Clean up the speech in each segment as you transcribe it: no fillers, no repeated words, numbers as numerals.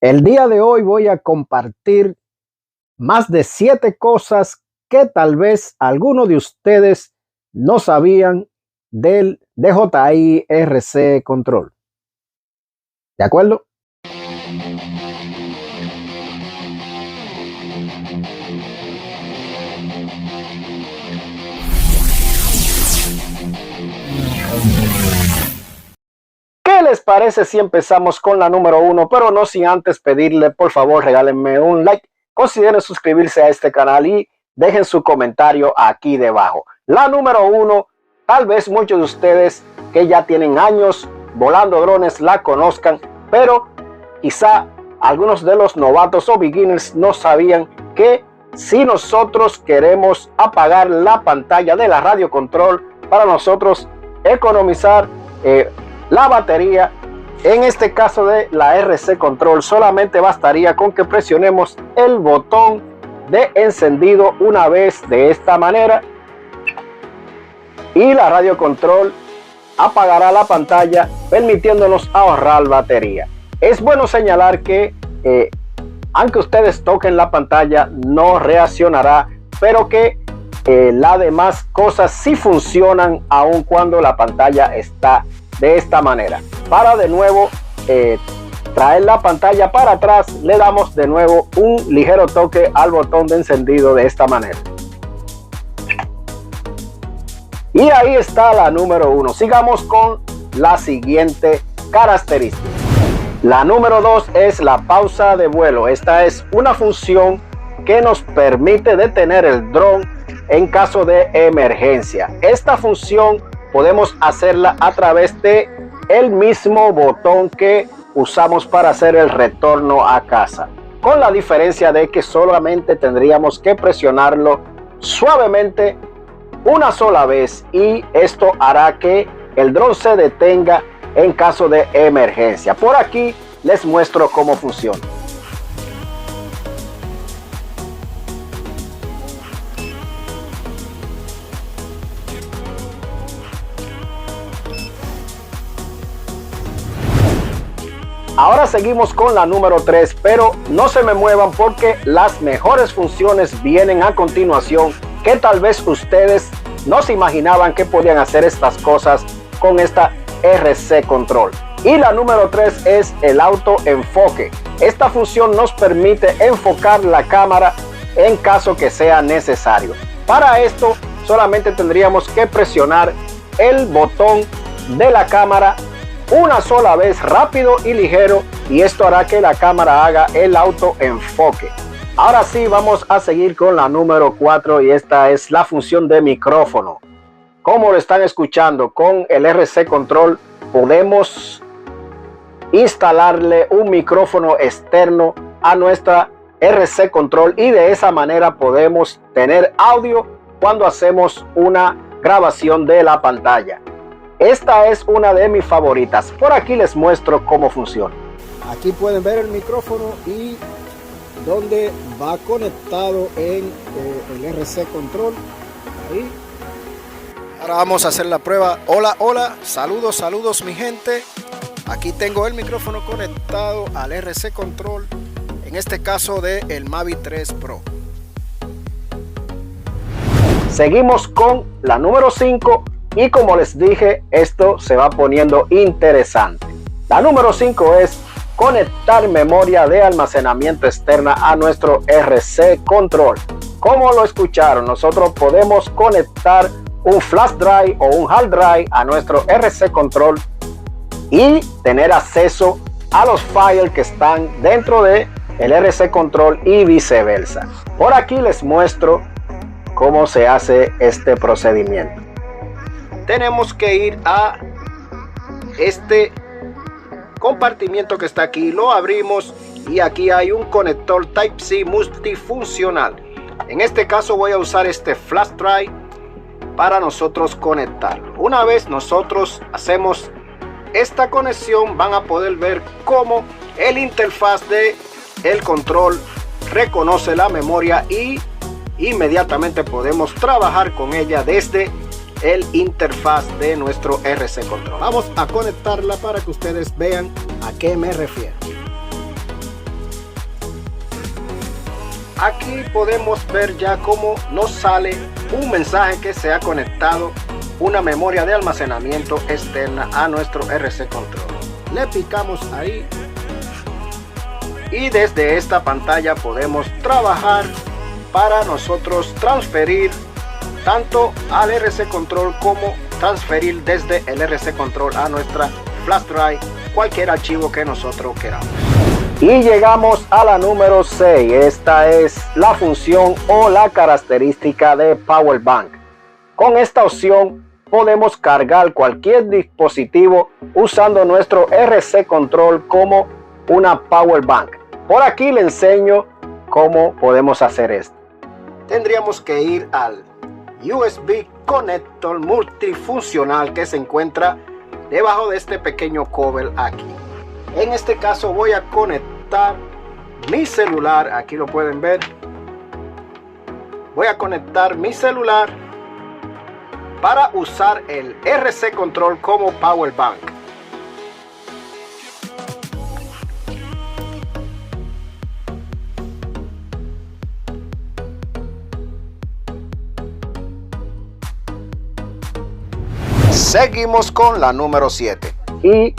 El día de hoy voy a compartir más de 7 cosas que tal vez algunos de ustedes no sabían del DJI RC Control. ¿De acuerdo? ¿Qué les parece si empezamos con la número 1? Pero no sin antes pedirle, por favor, regálenme un like, consideren suscribirse a este canal y dejen su comentario aquí debajo. La número 1, tal vez muchos de ustedes que ya tienen años volando drones la conozcan, pero quizá algunos de los novatos o beginners no sabían que si nosotros queremos apagar la pantalla de la radio control para nosotros economizar la batería, en este caso de la RC Control, solamente bastaría con que presionemos el botón de encendido una vez de esta manera y la radio control apagará la pantalla, permitiéndonos ahorrar batería. Es bueno señalar que aunque ustedes toquen la pantalla no reaccionará, pero que las demás cosas sí funcionan aun cuando la pantalla está de esta manera. Para de nuevo traer la pantalla para atrás, le damos de nuevo un ligero toque al botón de encendido de esta manera. Y ahí está la número 1. Sigamos con la siguiente característica. La número 2 es la pausa de vuelo. Esta es una función que nos permite detener el dron en caso de emergencia. Esta función podemos hacerla a través de el mismo botón que usamos para hacer el retorno a casa, con la diferencia de que solamente tendríamos que presionarlo suavemente una sola vez y esto hará que el dron se detenga en caso de emergencia. Por aquí les muestro cómo funciona. Ahora seguimos con la número 3, pero no se me muevan porque las mejores funciones vienen a continuación, que tal vez ustedes no se imaginaban que podían hacer estas cosas con esta RC Control. Y la número 3 es el autoenfoque. Esta función nos permite enfocar la cámara en caso que sea necesario. Para esto solamente tendríamos que presionar el botón de la cámara una sola vez, rápido y ligero, y esto hará que la cámara haga el autoenfoque. Ahora sí, vamos a seguir con la número 4 y esta es la función de micrófono. Como lo están escuchando, con el RC Control podemos instalarle un micrófono externo a nuestra RC Control y de esa manera podemos tener audio cuando hacemos una grabación de la pantalla. Esta es una de mis favoritas. Por aquí les muestro cómo funciona. Aquí pueden ver el micrófono y donde va conectado en el RC Control. Ahí. Ahora vamos a hacer la prueba. Hola, saludos mi gente. Aquí tengo el micrófono conectado al RC Control, en este caso de el Mavic 3 Pro. Seguimos con la número 5. Y como les dije, esto se va poniendo interesante. La número 5 es conectar memoria de almacenamiento externa a nuestro RC Control. Como lo escucharon, nosotros podemos conectar un flash drive o un hard drive a nuestro RC Control y tener acceso a los files que están dentro de el RC Control y viceversa. Por aquí les muestro cómo se hace este procedimiento. Tenemos que ir a este compartimiento que está aquí, lo abrimos y aquí hay un conector Type-C multifuncional. En este caso voy a usar este flash drive para nosotros conectarlo. Una vez nosotros hacemos esta conexión, van a poder ver cómo el interfaz de el control reconoce la memoria y inmediatamente podemos trabajar con ella desde el interfaz de nuestro RC Control. Vamos a conectarla para que ustedes vean a qué me refiero. Aquí podemos ver ya cómo nos sale un mensaje que se ha conectado una memoria de almacenamiento externa a nuestro RC Control. Le picamos ahí y desde esta pantalla podemos trabajar para nosotros transferir tanto al RC Control como transferir desde el RC Control a nuestra flash drive cualquier archivo que nosotros queramos. Y llegamos a la número 6. Esta es la función o la característica de Power Bank. Con esta opción podemos cargar cualquier dispositivo usando nuestro RC Control como una Power Bank. Por aquí le enseño cómo podemos hacer esto. Tendríamos que ir al USB conector multifuncional que se encuentra debajo de este pequeño cover aquí. En este caso voy a conectar mi celular, aquí lo pueden ver. Voy a conectar mi celular para usar el RC Control como Power Bank. Seguimos con la número 7 y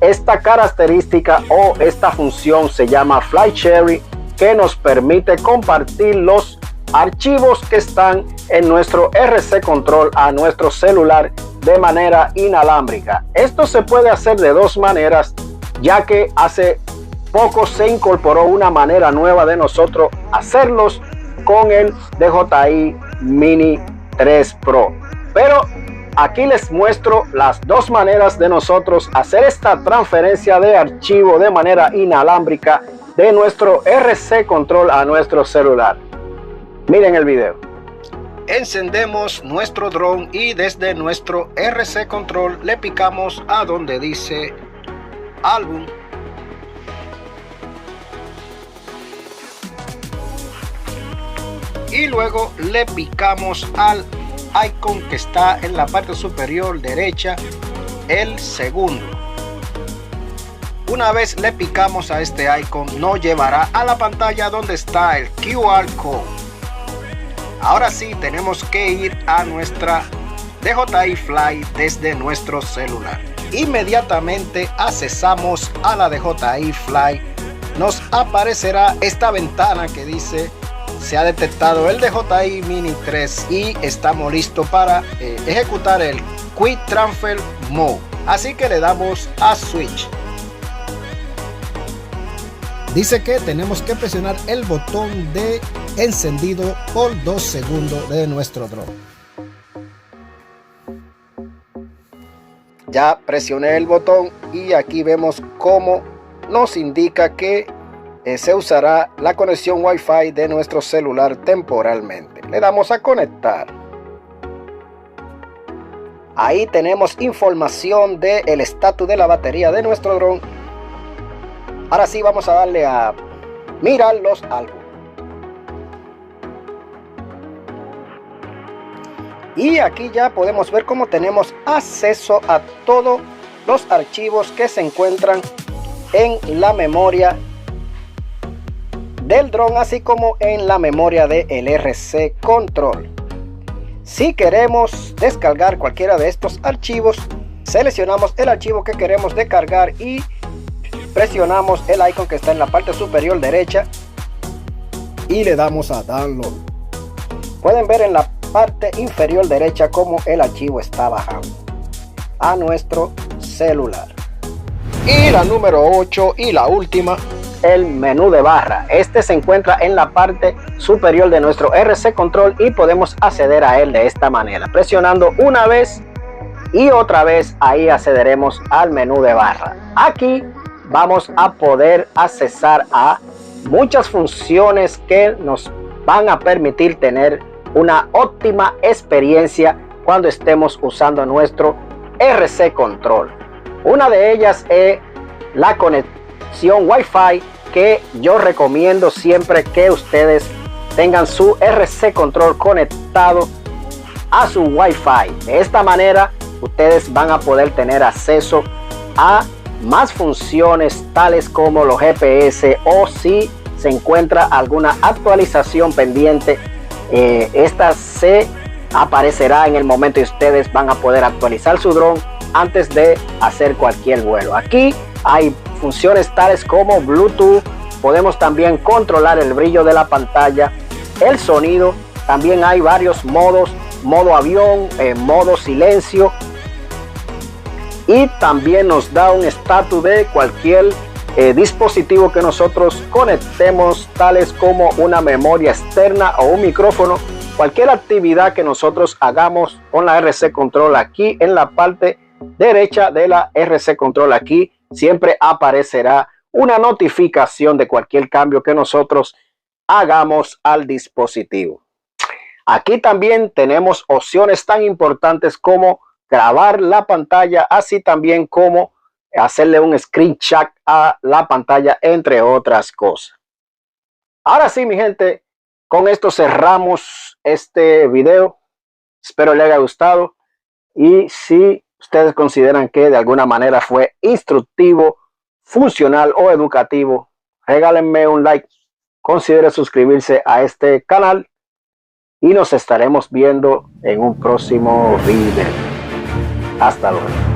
esta característica o esta función se llama Fly Share, que nos permite compartir los archivos que están en nuestro RC Control a nuestro celular de manera inalámbrica. Esto se puede hacer de dos maneras, ya que hace poco se incorporó una manera nueva de nosotros hacerlos con el DJI Mini 3 Pro. Pero aquí les muestro las dos maneras de nosotros hacer esta transferencia de archivo de manera inalámbrica de nuestro RC Control a nuestro celular. Miren el video. Encendemos nuestro dron y desde nuestro RC Control le picamos a donde dice álbum. Y luego le picamos al icon que está en la parte superior derecha, el segundo. Una vez le picamos a este icon, nos llevará a la pantalla donde está el QR code. Ahora sí tenemos que ir a nuestra DJI Fly desde nuestro celular. Inmediatamente accesamos a la DJI Fly, nos aparecerá esta ventana que dice: se ha detectado el DJI Mini 3 y estamos listos para ejecutar el Quick Transfer Mode. Así que le damos a Switch. Dice que tenemos que presionar el botón de encendido por 2 segundos de nuestro dron. Ya presioné el botón y aquí vemos cómo nos indica que se usará la conexión Wi-Fi de nuestro celular temporalmente. Le damos a conectar. Ahí tenemos información del estatus de la batería de nuestro dron. Ahora sí vamos a darle a mirar los álbumes. Y aquí ya podemos ver cómo tenemos acceso a todos los archivos que se encuentran en la memoria del dron, así como en la memoria del RC Control. Si queremos descargar cualquiera de estos archivos, seleccionamos el archivo que queremos descargar y presionamos el icon que está en la parte superior derecha y le damos a download. Pueden ver en la parte inferior derecha cómo el archivo está bajando a nuestro celular. Y la número 8 y la última, el menú de barra. Este se encuentra en la parte superior de nuestro RC Control y podemos acceder a él de esta manera, presionando una vez y otra vez. Ahí accederemos al menú de barra. Aquí vamos a poder accesar a muchas funciones que nos van a permitir tener una óptima experiencia cuando estemos usando nuestro RC Control. Una de ellas es la conexión Wi-Fi, que yo recomiendo siempre que ustedes tengan su RC Control conectado a su Wi-Fi. De esta manera ustedes van a poder tener acceso a más funciones tales como los GPS, o si se encuentra alguna actualización pendiente, esta se aparecerá en el momento y ustedes van a poder actualizar su dron antes de hacer cualquier vuelo. Aquí hay funciones tales como Bluetooth, podemos también controlar el brillo de la pantalla, el sonido, también hay varios modos, modo avión, modo silencio, y también nos da un estatus de cualquier dispositivo que nosotros conectemos, tales como una memoria externa o un micrófono. Cualquier actividad que nosotros hagamos con la RC Control, aquí en la parte derecha de la RC Control, aquí siempre aparecerá una notificación de cualquier cambio que nosotros hagamos al dispositivo. Aquí también tenemos opciones tan importantes como grabar la pantalla, así también como hacerle un screenshot a la pantalla, entre otras cosas. Ahora sí, mi gente, con esto cerramos este video. Espero les haya gustado, y si ustedes consideran que de alguna manera fue instructivo, funcional o educativo, regálenme un like, considere suscribirse a este canal y nos estaremos viendo en un próximo video. Hasta luego.